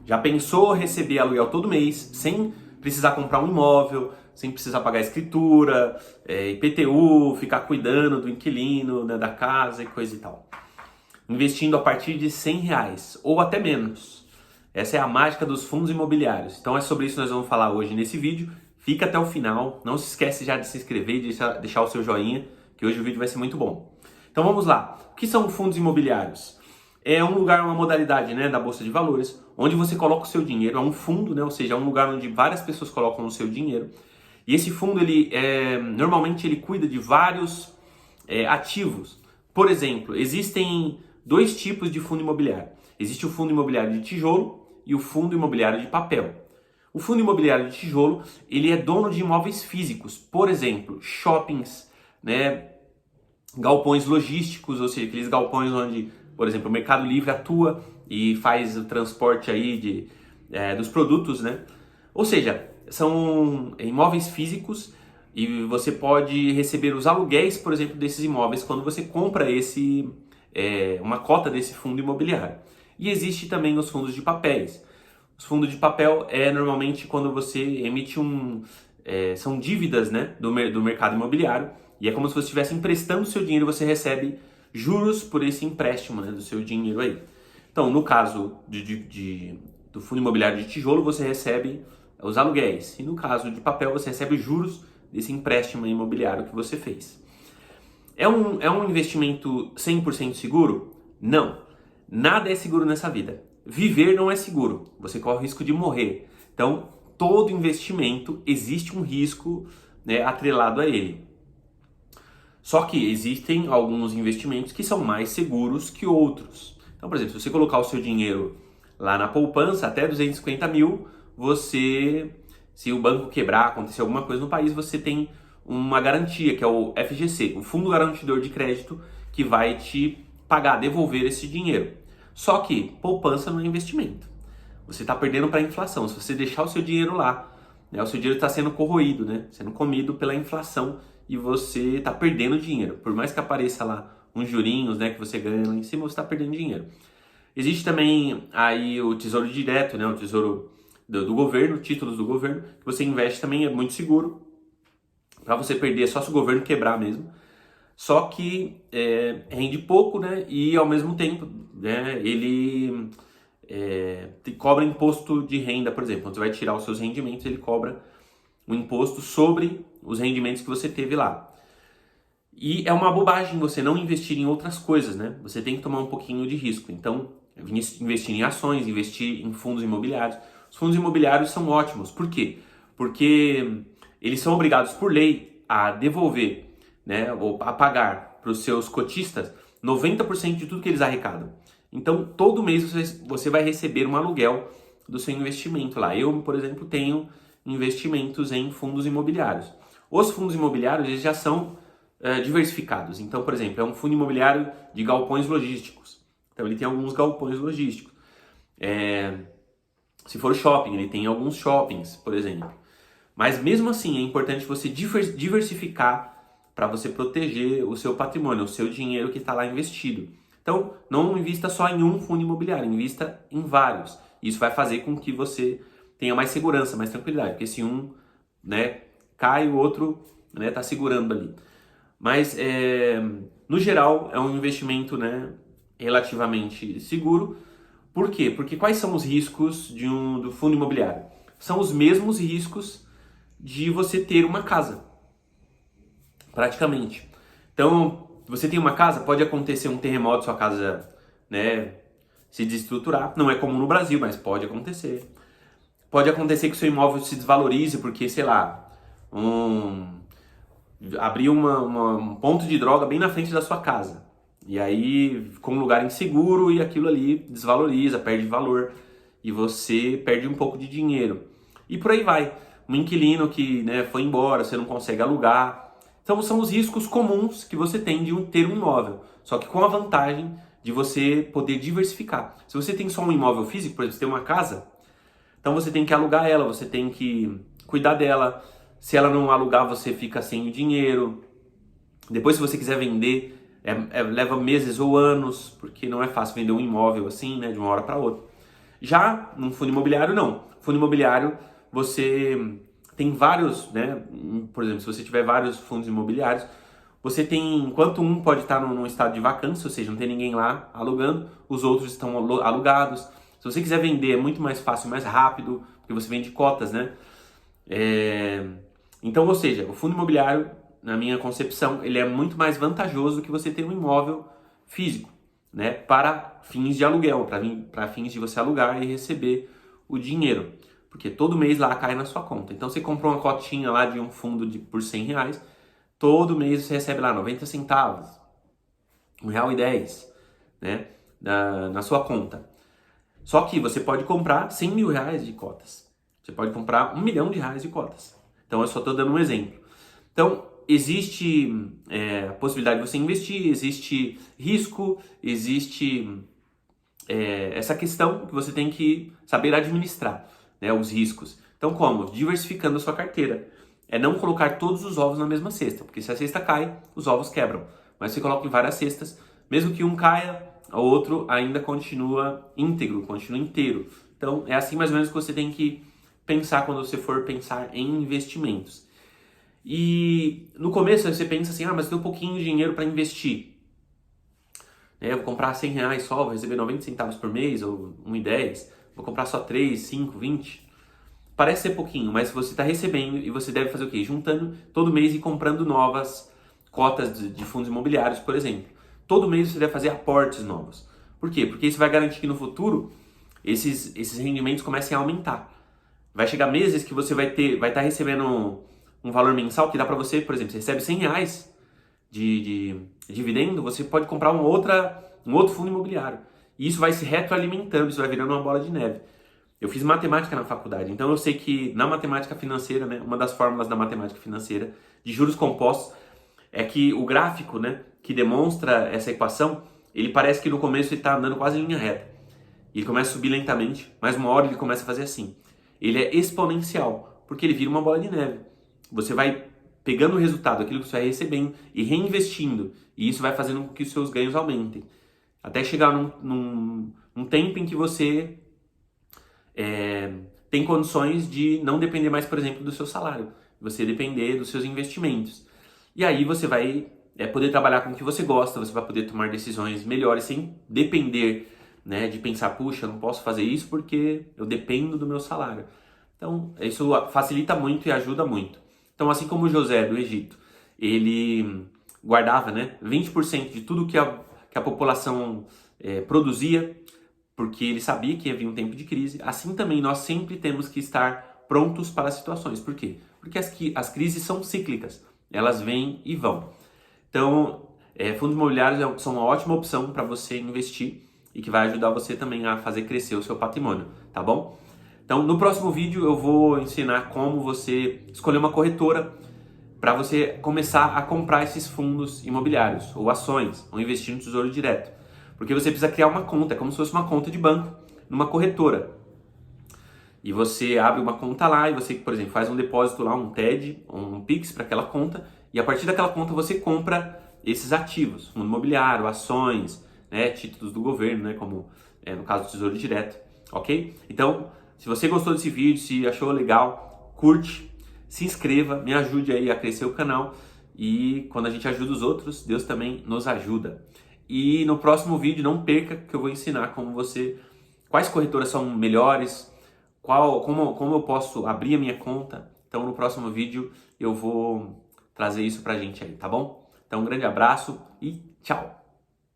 Já pensou receber aluguel todo mês, sem precisar comprar um imóvel, sem precisar pagar escritura, IPTU, ficar cuidando do inquilino, né, da casa e coisa e tal. Investindo a partir de R$100 ou até menos. Essa é a mágica dos fundos imobiliários. Então é sobre isso que nós vamos falar hoje nesse vídeo. Fica até o final. Não se esquece já de se inscrever e deixar o seu joinha, que hoje o vídeo vai ser muito bom. Então vamos lá. O que são fundos imobiliários? É um lugar, uma modalidade, né, da Bolsa de Valores, onde você coloca o seu dinheiro. É um fundo, né, ou seja, é um lugar onde várias pessoas colocam o seu dinheiro. E esse fundo, normalmente ele cuida de vários ativos. Por exemplo, existem dois tipos de fundo imobiliário. Existe o fundo imobiliário de tijolo e o fundo imobiliário de papel. O fundo imobiliário de tijolo, ele é dono de imóveis físicos. Por exemplo, shoppings, né, galpões logísticos, ou seja, aqueles galpões onde, por exemplo, o Mercado Livre atua e faz o transporte aí dos produtos, né? Ou seja, são imóveis físicos e você pode receber os aluguéis, por exemplo, desses imóveis quando você compra uma cota desse fundo imobiliário. E existe também os fundos de papéis. Os fundos de papel normalmente quando você emite são dívidas, né, do mercado imobiliário, e é como se você estivesse emprestando o seu dinheiro e você recebe juros por esse empréstimo, né, do seu dinheiro aí. Então, no caso do fundo imobiliário de tijolo, você recebe os aluguéis. E no caso de papel, você recebe juros desse empréstimo imobiliário que você fez. É um investimento 100% seguro? Não. Nada é seguro nessa vida. Viver não é seguro. Você corre o risco de morrer. Então, todo investimento existe um risco, né, atrelado a ele. Só que existem alguns investimentos que são mais seguros que outros. Então, por exemplo, se você colocar o seu dinheiro lá na poupança, até 250 mil, se o banco quebrar, acontecer alguma coisa no país, você tem uma garantia, que é o FGC, o Fundo Garantidor de Crédito, que vai te pagar, devolver esse dinheiro. Só que poupança não é investimento. Você está perdendo para a inflação. Se você deixar o seu dinheiro lá, né, o seu dinheiro está sendo corroído, né, sendo comido pela inflação, e você está perdendo dinheiro. Por mais que apareça lá uns jurinhos, né, que você ganha lá em cima, você está perdendo dinheiro. Existe também aí o Tesouro Direto, né, o Tesouro do governo, títulos do governo, que você investe também, é muito seguro. Para você perder é só se o governo quebrar mesmo. Só que rende pouco, né, e ao mesmo tempo, né, ele cobra imposto de renda, por exemplo. Quando você vai tirar os seus rendimentos, ele cobra um imposto sobre os rendimentos que você teve lá. E é uma bobagem você não investir em outras coisas, né? Você tem que tomar um pouquinho de risco. Então, investir em ações, investir em fundos imobiliários. Os fundos imobiliários são ótimos. Por quê? Porque eles são obrigados por lei a devolver, né, ou a pagar para os seus cotistas 90% de tudo que eles arrecadam. Então, todo mês você vai receber um aluguel do seu investimento lá. Eu, por exemplo, tenho investimentos em fundos imobiliários. Os fundos imobiliários eles já são diversificados. Então, por exemplo, é um fundo imobiliário de galpões logísticos. Então, ele tem alguns galpões logísticos. Se for shopping, ele tem alguns shoppings, por exemplo. Mas mesmo assim, é importante você diversificar para você proteger o seu patrimônio, o seu dinheiro que está lá investido. Então, não invista só em um fundo imobiliário, invista em vários. Isso vai fazer com que você tenha mais segurança, mais tranquilidade, porque se um, né, cai, o outro, né, tá segurando ali. Mas, no geral, é um investimento, né, relativamente seguro. Por quê? Porque quais são os riscos do fundo imobiliário? São os mesmos riscos de você ter uma casa, praticamente. Então, você tem uma casa, pode acontecer um terremoto, sua casa, né, se desestruturar. Não é comum no Brasil, mas pode acontecer. Pode acontecer que o seu imóvel se desvalorize porque, sei lá, abriu um ponto de droga bem na frente da sua casa. E aí ficou um lugar inseguro e aquilo ali desvaloriza, perde valor. E você perde um pouco de dinheiro. E por aí vai. Um inquilino que, né, foi embora, você não consegue alugar. Então são os riscos comuns que você tem de ter um imóvel. Só que com a vantagem de você poder diversificar. Se você tem só um imóvel físico, por exemplo, você tem uma casa, então você tem que alugar ela, você tem que cuidar dela. Se ela não alugar, você fica sem o dinheiro. Depois, se você quiser vender, leva meses ou anos, porque não é fácil vender um imóvel assim, né, de uma hora para outra. Já num fundo imobiliário, não. Fundo imobiliário, você tem vários, né? Por exemplo, se você tiver vários fundos imobiliários, você tem, enquanto um pode estar num estado de vacância, ou seja, não tem ninguém lá alugando, os outros estão alugados. Se você quiser vender, é muito mais fácil, mais rápido, porque você vende cotas, né? Então, ou seja, o fundo imobiliário, na minha concepção, ele é muito mais vantajoso do que você ter um imóvel físico, né? Para fins de aluguel, para fins de você alugar e receber o dinheiro. Porque todo mês lá cai na sua conta. Então, você comprou uma cotinha lá de um fundo por R$100, todo mês você recebe lá 90 centavos, R$1,10, né? Na sua conta. Só que você pode comprar R$100 mil de cotas. Você pode comprar R$1 milhão de cotas. Então, eu só estou dando um exemplo. Então, existe a possibilidade de você investir, existe risco, existe essa questão que você tem que saber administrar, né, os riscos. Então, como? Diversificando a sua carteira. É não colocar todos os ovos na mesma cesta, porque se a cesta cai, os ovos quebram. Mas você coloca em várias cestas, mesmo que um caia, o outro ainda continua íntegro, continua inteiro. Então, é assim mais ou menos que você tem que pensar quando você for pensar em investimentos. E no começo você pensa assim, mas eu tenho um pouquinho de dinheiro para investir. Eu vou comprar R$100 só, vou receber 90 centavos por mês, ou 1,10. Vou comprar só 3, 5, 20. Parece ser pouquinho, mas você está recebendo e você deve fazer o quê? Juntando todo mês e comprando novas cotas de fundos imobiliários, por exemplo. Todo mês você deve fazer aportes novos. Por quê? Porque isso vai garantir que no futuro esses rendimentos comecem a aumentar. Vai chegar meses que você vai estar recebendo um valor mensal que dá para você, por exemplo, você recebe R$100 de dividendo, você pode comprar um outro fundo imobiliário. E isso vai se retroalimentando, isso vai virando uma bola de neve. Eu fiz matemática na faculdade, então eu sei que na matemática financeira, né, uma das fórmulas da matemática financeira de juros compostos é que o gráfico, né, que demonstra essa equação, ele parece que no começo ele está andando quase em linha reta. Ele começa a subir lentamente, mas uma hora ele começa a fazer assim. Ele é exponencial, porque ele vira uma bola de neve. Você vai pegando o resultado, aquilo que você vai recebendo e reinvestindo, e isso vai fazendo com que os seus ganhos aumentem. Até chegar num tempo em que você tem condições de não depender mais, por exemplo, do seu salário. Você depender dos seus investimentos. E aí você vai poder trabalhar com o que você gosta, você vai poder tomar decisões melhores sem depender, né, de pensar, puxa, eu não posso fazer isso porque eu dependo do meu salário. Então, isso facilita muito e ajuda muito. Então, assim como o José do Egito, ele guardava, né, 20% de tudo que a população produzia, porque ele sabia que ia vir um tempo de crise. Assim também nós sempre temos que estar prontos para as situações. Por quê? Porque as crises são cíclicas, elas vêm e vão. Então, fundos imobiliários são uma ótima opção para você investir e que vai ajudar você também a fazer crescer o seu patrimônio, tá bom? Então, no próximo vídeo eu vou ensinar como você escolher uma corretora para você começar a comprar esses fundos imobiliários ou ações ou investir no Tesouro Direto. Porque você precisa criar uma conta, é como se fosse uma conta de banco numa corretora. E você abre uma conta lá e você, por exemplo, faz um depósito lá, um TED, um Pix para aquela conta, e a partir daquela conta você compra esses ativos, fundo imobiliário, ações, né, títulos do governo, né, como no caso do Tesouro Direto, ok? Então, se você gostou desse vídeo, se achou legal, curte, se inscreva, me ajude aí a crescer o canal, e quando a gente ajuda os outros, Deus também nos ajuda. E no próximo vídeo, não perca, que eu vou ensinar quais corretoras são melhores, como eu posso abrir a minha conta. Então no próximo vídeo eu vou trazer isso pra gente aí, tá bom? Então um grande abraço e tchau!